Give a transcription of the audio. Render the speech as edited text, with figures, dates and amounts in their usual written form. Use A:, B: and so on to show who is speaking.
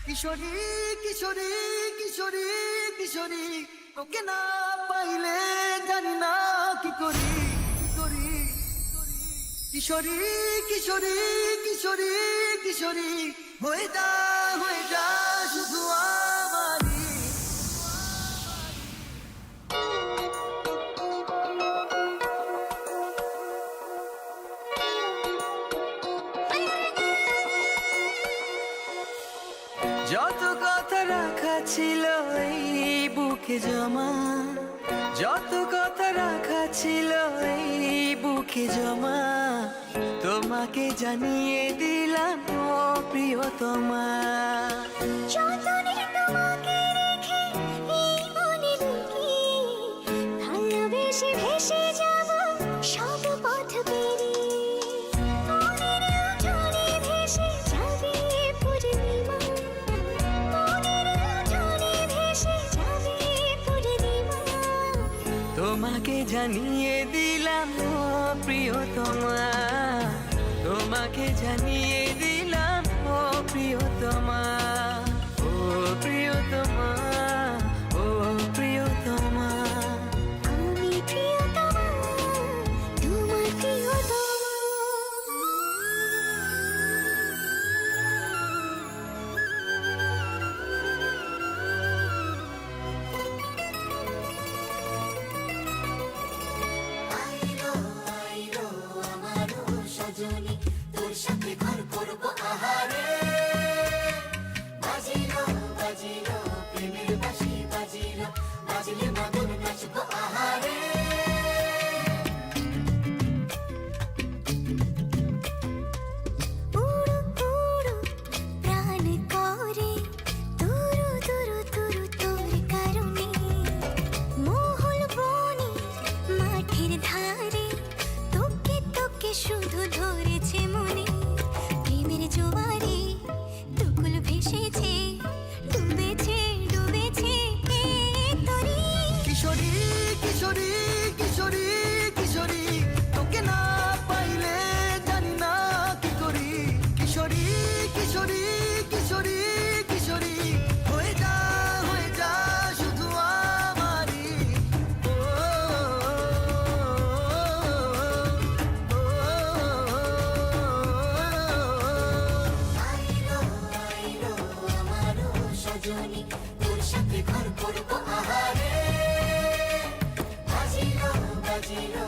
A: কিশোরী কিশোরী কিশোরী কিশোরী, তোকে না পাইলে জানি না কি করি করি। কিশোরী কিশোরী কিশোরী কিশোরী, হয়ে যা শুধু আমারই। যত কথা রাখা ছিল এই বুকে জমা, যত কথা রাখা ছিল এই বুকে জমা, তোমাকে জানিয়ে দিলাম ও প্রিয়তমা।
B: যতদিন তোমাকে রেখে এই মনে লুকিয়ে, ভালোবেসে ভেসে যাব সব পথ পেরিয়ে। মনের উঠোনে ভেসে যাবে পূর্ণিমা, মনের উঠোনে ভেসে যাবে পূর্ণিমা।
A: তোমাকে জানিয়ে দিলাম ও প্রিয়তমা, তোমাকে জানিয়ে দিলাম ও প্রিয়তমা, ও প্রিয়তমা, ও প্রিয়তমা।
B: আমি প্রিয়তমা, তোমার প্রিয়তমা। সজনী তোর সাথে ঘর করবো আহারে, বাজিলো বাজিলো প্রেমের বাঁশি বাজিলো, বাজলে মদন নাচবো আহারে। উড়ো উড়ো প্রাণ করে তুরু তুরু তুরু তোর কারণে, মহল বনে মাঠের ধারে তোকে তোকে শুধু ধরেছে মনে। প্রেমের জোয়ারে দুকুল ভেসেছে, ডুবেছে ডুবেছে এই তরি।
A: কিশোরী কিশোরী কিশোরী কিশোরী, তোকে না পাইলে জানি না কি করি। কিশোরী কিশোরী কিশোরী কিশোরী, হয়ে যা শুধু আমারই। ও,
B: আইলো আইলো আমারও সজনী তোর সাথে ঘর করবো আহারে, বাজিলো বাজিলো